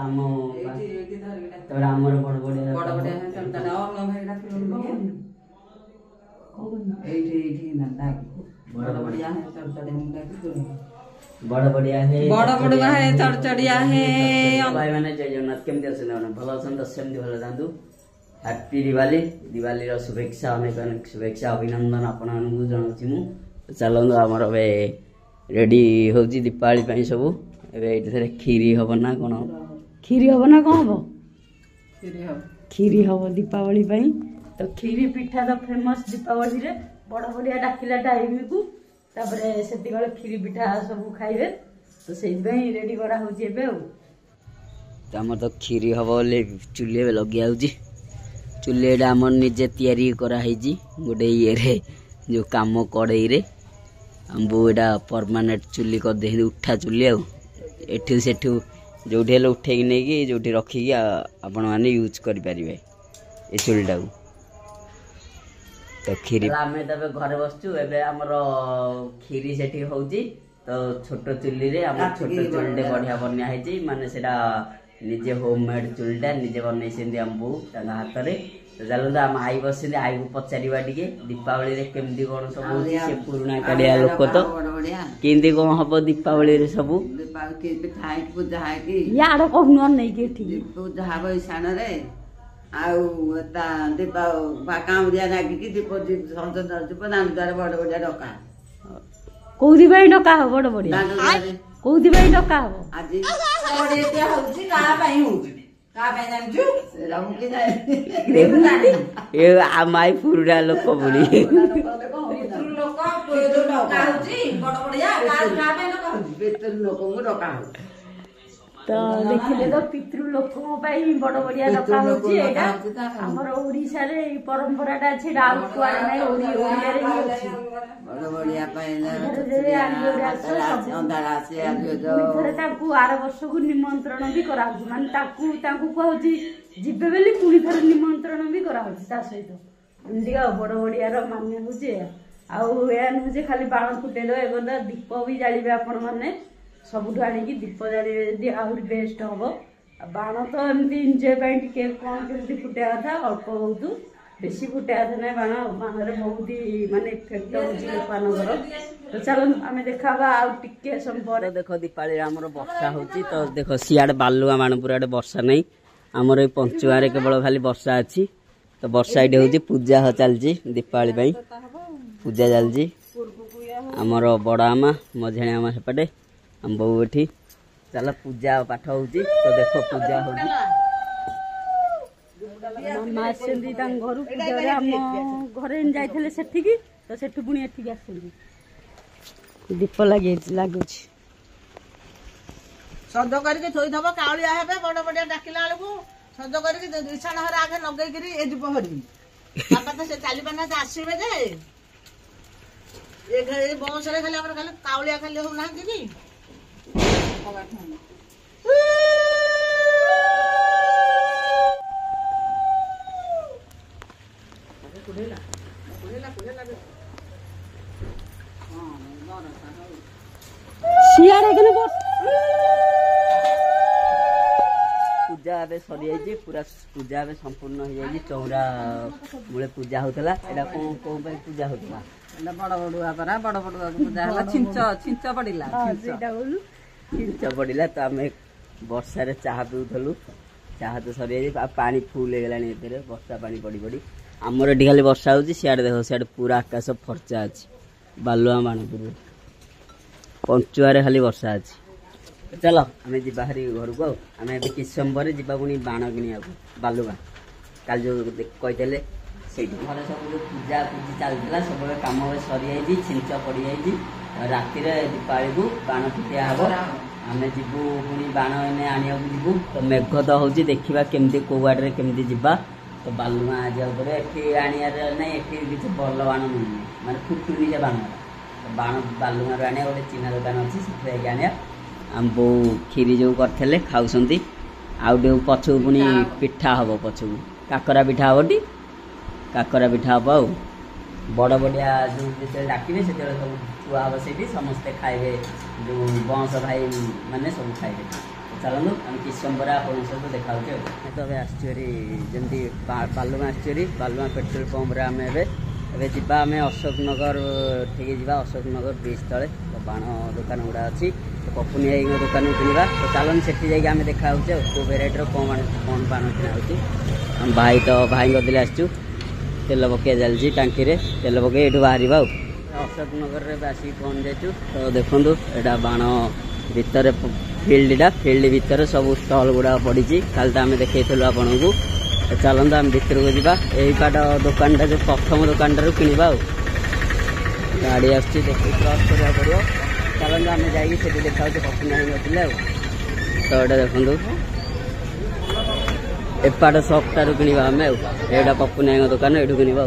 ଆମ ଆମର ବଡ ବଡ बड़बड़िया है चढ़चढ़िया है भाई मैंने जय जगन्नाथ केमती अच्छे भल अच्छा तो सेमती भल जातु हैप्पी दिवाली दिवाली शुभेच्छा अनेक अनेक शुभेच्छा अभिनंदन आपण जनाऊँ मु चलतु आमर ए रेडी हो दीपावली सब ए खीरी हम ना कौन खीरी हम ना कौन हम खीरी हम दीपावली तो खीरी पिठा तो फेमस दीपावली रे बड़ बढ़िया डाकिला टाइम को तापरे सेति गले खीरी पिठा सब खाइबे तो सेति रेडी करा होची एबे तो हमर तो खीरी हबो ले चुल्हे लगे आउची चुल्हे हमर निजे तयारी करा हैजी गोटे ये रे जो काम कड़ई रे हमबो एडा परमानेंट चुल्ली कर दे उठा चुल्ली आ एठू सेठू जोठी हेले उठेकी नै कि जोठी रखिकी आपण माने यूज करि परिबे ए चुल्लीटा तो खीरी आमे तबे घरे बसचु एबे हमर खीरी सेठी होउची तो छोटो चुल्ली रे हम छोटो चुल्लीटे बढ़िया बन्या हैची माने सेटा निजे होममेड चुल्लीटा निजे बनै सेंदी हमबो तांगा हाथ रे तो चलता हम आई बस आई को पचारिबा टिके दीपावली रे केमदी कोन सब होची से पुराना काडिया लोक तो केंदी कोन हबो दीपावली रे सब दीपावली के पिठा है पूजा है कि यार कहनु नै के ठीक पूजा हबो ईशान रे आउ ता दीपा कामरिया लागी कि दीप संत दीप दान द्वार बड़ बड़ डका कोदी भाई डका हो बड़ बड़ कोदी भाई डका हो आज बड़े ते होची का भाई होची का भाई जानजु रहु के जाय ए आ माई पुरुडा लोक बुली पितृ लोक पुरो डका होची बड़ बड़िया का भाई डका होची पितृ लोक को डका हो तो देखिले तो पितृ लोक बड़ बढ़िया डका होची एटा हमर ओडिसा रे परंपराटा अछि राउ कुआरे नै ओडिया रे होची बड़ बढ़िया अंधारा से थरे ताकू 8 वर्ष को निमंत्रण भी करा होची माने ताकू ताकू कहउची जिबे बेली पुनी थरे निमंत्रण भी करा होची ता सहित इंडिया बड़ बढ़िया रो मान्य होची आउ ए नुजे खाली बाण फुटेलो एगो दीप भी जालिबे आपण माने सबुठ आनिकी दीप जालिबे जदी आहुरी बेस्ट हबो बाण तो एमती एंजॉय पाई टिके कोन केमती फुटिया था अल्प बहुत बेसी फुटिया था ना बाण बाण रे बहुत ही माने इफेक्ट होची लोकानगर तो चलो आमे देखाबा आ टिके संपर देखो दीपावली हमर वर्षा होची तो देखो सियाड बालुआ बाण पूरा वर्षा नै हमर ए पंचुआ रे केवल खाली वर्षा अछि तो वर्षा इडे होची पूजा हो चलजी दीपावली पई पूजा चलजी हमर बड़ा आमा मझेणी आमा सेपटे हम बहु एठी चल पूजा पाठ होची तो देखो पूजा होची मामा सेंदी तां घरु पूजा रे हम घरे जाइथले सेठी की तो सेठी पुनी एठी के आसेंदी दीप लागुची सज करके थोई दबो काउलिया हेबे बड़ बड़ डाकिला आलू सज करके ईशान हर आगे लगै करी ए दीप हरबी बापा तो से चाली बना से आसीबे जे ए बस रे खाली हमर खाली काउलिया खाली हो ना कि पूजा ए सरी जाइए पूरा पूजा ए संपूर्ण हो जाइए चौरा मूले पूजा होतला एडा कोन कोन पे पूजा होतला एडा बड़ बड़ुआ परा बड़ बड़ुआ पूजा हला छिंच पड़िला छिंच पड़िला तो आमे वर्षा रे चाह पिउथलु चाह तो सरी जाइए पानी फुल हे गेलानी एतरे वर्षा पानी पड़ी पड़ी हमर एठी खाली वर्षा होची सियाड देखो सियाड पूरा आकाश फरचा अछि बालुआ मानपुर पंचुआ रे खाली वर्षा अछि चलो आमे जी बाहरी घर को आमे अभी किछ समय पर जिबा पुनी बाण किनिया बालुआ काल जो कहितले सेठी घरे सब पूजा पूजी चलतला सब काम सरी जाइए छिंच पड़ी जाइए राति रे दीपावली को बाण फुटिया हबो आमे जिबू पुनी बाण एने आनिया जिबू तो मेघ तो होची देखिबा केमती को वाडरे केमती जिबा तो बालुआ आज ऊपर एठी आनिया रे नै एठी किछ बल बाण नै माने फुटुनी जे बाण बाण बालुआ रे आनिया गोटे चिना दुकान अछि सेठे आनिया हम बो खीरी जो करथले खाउसंती आउ डे पछु पुनी पिठा हबो पछु काकरा पिठा हबोटी काकरा पिठा हबो बड़ बढ़िया जो जेते डाकिबे सेते सब छुआ हबो सेठी समस्त खाइबे जो बंश भाई माने सब खाइबे चलू हम किस समय पर आप सहित देखा तो अब आसरी जमी बालुगाँ बालुगाँ पेट्रोल पंप आम एवं जावा आम अशोक नगर ठीक जावा अशोक नगर ब्रिज तले तो बाण दुकान गुड़ा अच्छी तो पपुनी भाई दुकान किणवा तो चलन से जाइए देखा कौ भेरइटर कौन बाण किना हम भाई तो भाई दिले आसचु तेल पकई चलती टांकी तेल पकई ये बाहर अशोक नगर में आसिक पहुँच जाइए तो देखो यहाँ बाण भितर फिल्डटा फिल्ड भितर सब स्टल गुड़ा पड़ी कल तो आम देखल आपन को चलते आम भितर को जावा यही बाट दुकान जो प्रथम दुकान किणवा गाड़ी आस क्रस करा पड़ो चलते आम जाइए देखा पपुना नथिले तो ये देखो एपाट सपटार किणवा आम एटा पपुना दुकान ये किणवा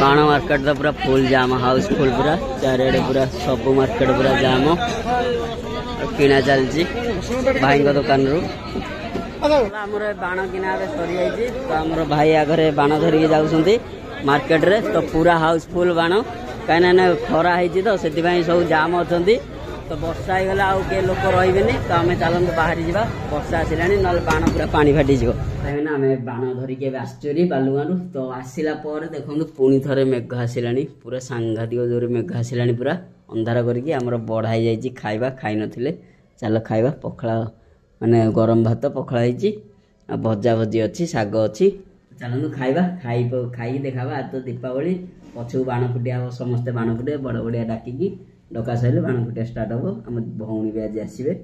बाण मार्केट तो पूरा फुल जाम हाउसफुल पूरा चारिड़े पूरा सब मार्केट पूरा जाम किना चलती भाई दुकान रू आमर बाण किना सरी जाइए तो आमर भाई आगे बाण धरिकी जाऊँगी मार्केट रे तो पूरा हाउसफुल बाण कहीं खरा है तो से सब जाम अच्छा तो वर्षा हो गला आउ के लोक रही तो आम चलते बाहर जावा वर्षा आसला ना बाण पूरा पानी फाटिज कहीं आम बाण धरिकी आसचरी बालुगाँ तो आसला देखो पुणी थे मेघ आसला पूरा सांघातिक जोर मेघ आसला पूरा अंधार करके आमर बढ़ाई जाइए खाଇବା खाई नथिले चल खाଇବା पखला माने गरम भात पखला भजा भजी अच्छी शाग अच्छी चलू खाଇବା खाई देखा आज तो दीपावली पछू बाण फुटिया हम समस्ते बाण फुटे बड़ बड़िया डाकिकी डका सारे बाण फुटिया स्टार्ट हम आम भौणी भी आज आसवे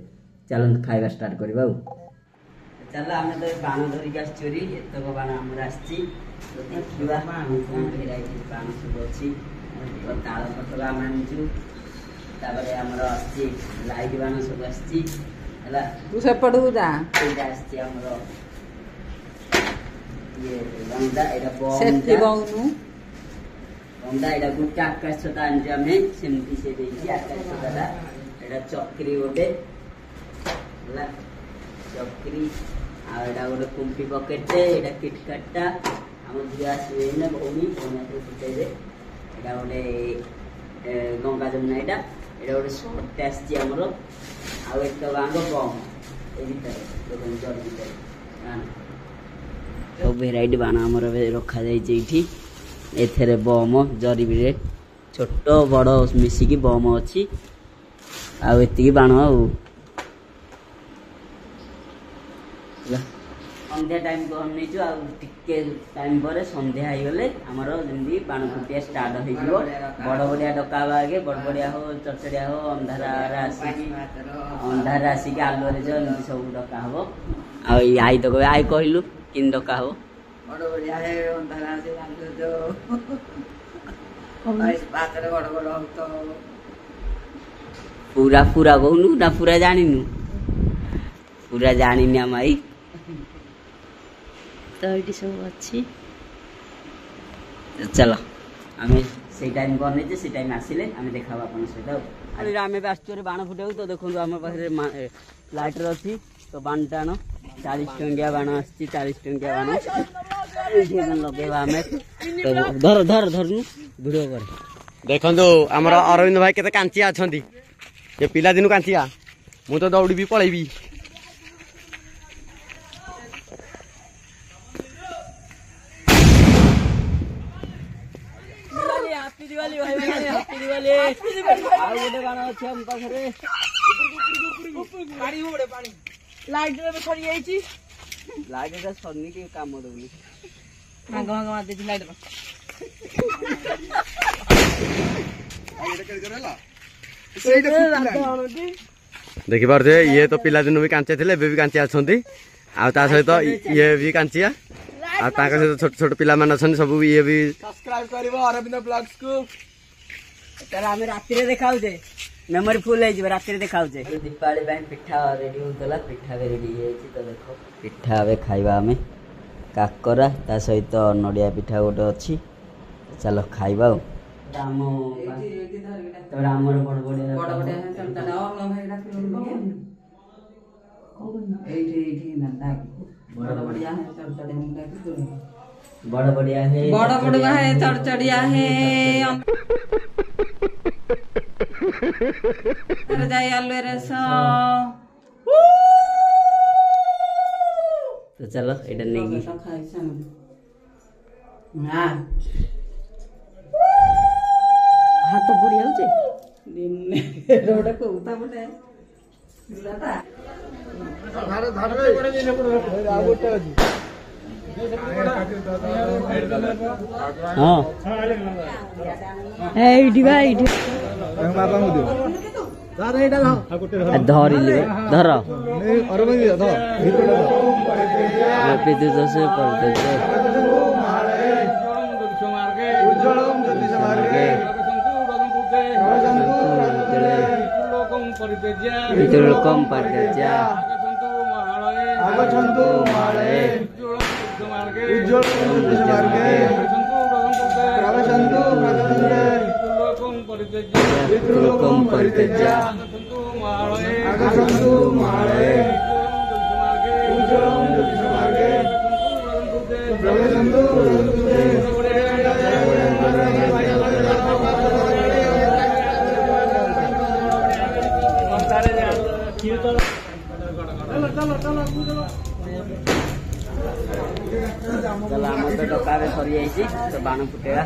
चलते खाଇବା स्टार्ट करवा चल आम तो बाण धरिकी आसरी एतक बाण आमर आसी देखा भेराइटी बाण सब अच्छी ताल पत्र आम आनीचु तापर आमर आसी लाइट बाण सब आसी तू सेपटू जा आसी आमर ये गंदा एटा बम गंदा एटा गुटा आकाश छता आनी आम सेमती से देछि आकाश छताटा एटा चक्री गोटे चक्री आ एटा गोटे कुंपी पकेट एटा किटकाटा आम झिया आसवे ना भौणी फुटेबे एटा गोटे गंगा जमुना एटा गोटे सर्ट आसची आमर आउ एक गाँव बम ये जड़ भर सब भेराइटी बाण आमर रखा जाइए एथेरे बम जरिबे छोट बड़ मिसिकी बम अच्छी आती बाण संध्या टाइम को हम नहीं टे टाइम पर संध्या होगले आमर जमी बाण फुटिया स्टार्ट हो बड़ बड़िया डका आगे बड़ बड़िया हो चरचड़िया हो अंधार आसिक आलुरे जमी सब डका हम आई तो कह आई कहलु किन डका हो बड़ बड़िया पूरा पूरा कहनु ना पूरा जानिनु पूरा जानी आम आई तो ये सब अच्छी चलो आम से टाइम बन से टाइम आसिले आम देखा अपन सहित आम आसचुरी बाण फुटे तो देखो आम पाखे लाइटर अच्छी तो बाण टाण 40 टंकिया बाण आस 40 टंकिया बाण लगेगा आम तो धर धर धरनु भिडियो कर देखो आमर अरविंद भाई केते कांचिया अछंती ये पिला दिन कांचिया मु तो दौड़ी भी पळेबी हैप्पी दिवाली भाई हैप्पी दिवाली आ गोटे बाण अछि हम पाखरे गाड़ी हो बड़े पानी लाइट रे छड़ी जाईची लाइट रे सन्नी के काम दउनी मांग मांग मार देती लाइट देखि पारछे ये तो पिला दिन भी कांचे थिले बे भी कांचे अछंती आ ता सहित ये भी कांचिया आ ताका सहित छोट छोट पिला मान अछन सब ये भी सब्सक्राइब करबो अरविंद ब्लॉग्स को चल हमें रात्रि रे देखाउ जे मेमोरी फुल है जे रात्रि रे देखाउ जे दीपावली ପାଇଁ पिठा रेडी होतला पिठा भी रेडी है तो देखो पिठा आबे खाइबा हमें काकरा ता सहित नडिया पिठा गोटे अछि चलो खाइबा राम तो रामर बड़ बड़ चलता ना और भाई बड़ बढ़िया है चढ़चढ़िया है जाई आलू रस तो चलो एटा नेगी हाथ बुढ़ी जाऊे हाँ एठी भाई धरिले धर कम परित्याज्या आगच्छन्तु माळे उज्ज्वलं ज्योतिषमार्गे प्रवशन्तु प्रगतन्ते लोकं परित्याज्य आगच्छन्तु माळे उज्ज्वलं ज्योतिषमार्गे प्रवशन्तु सरी बाण फुटेगा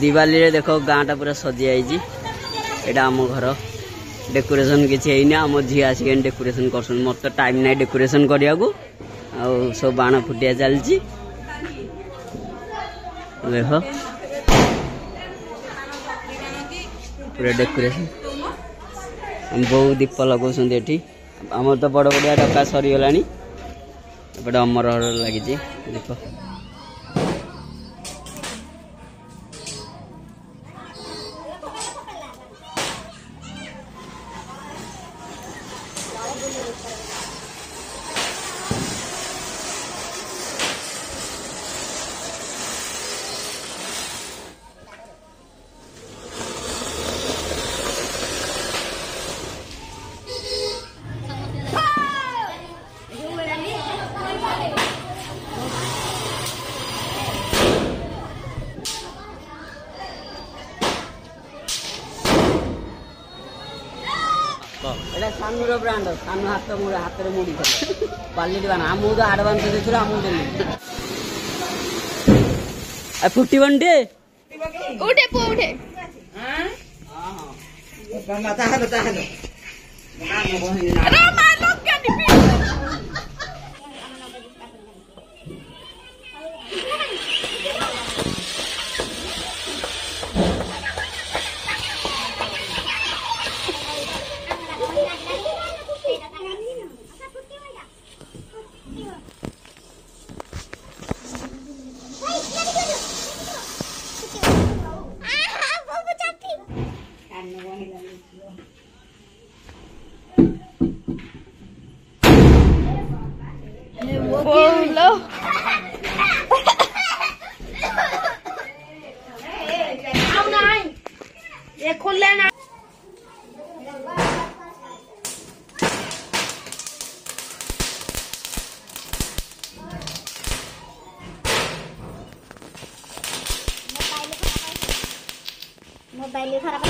दिवाली रे देखो गाँटा पूरा सजी आई एटा आम घर डेकोरेशन किसी आम झी आसिक डेकोरेशन कर मोर तो टाइम ना डेकोरेशन करने को सब बाण फुटिया चलती देख पूरा डेकोरेशन बहु दीप लगाऊँ आम तो बड़ बड़िया डका सरीगला एपटे अमर लगी देख सानूर ब्रांड सानू हाथ में मुड़ी क्वालिटी बना आम तो आडवांस देखो आम फुटी बंटे उठे पो उठे बोलो ये खुले ना मोबाइल खराब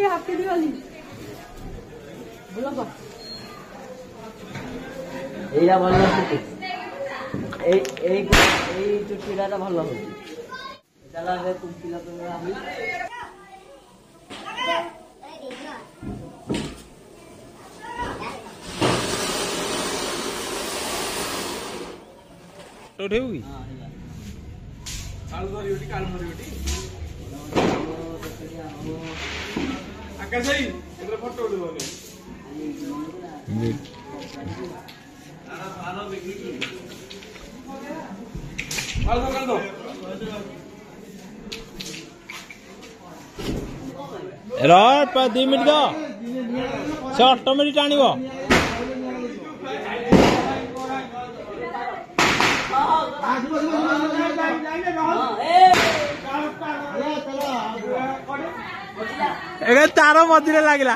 हैप्पी दिवाली बोलो एइरा भल चुटी चुटीटा तो भल हो चला कुम्पी उठेगी फोटो रह 2 मिनट दो से ऑटोमेटिक टाणिब ଏବେ ତାର ମଝିରେ ଲାଗିଲା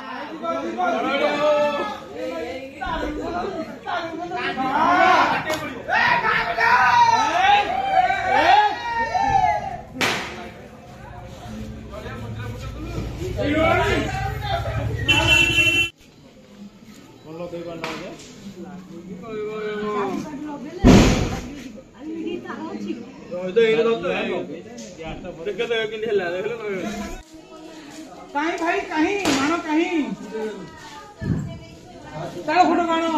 कहीं भाई कहीं मानो कहीं फोटो मानो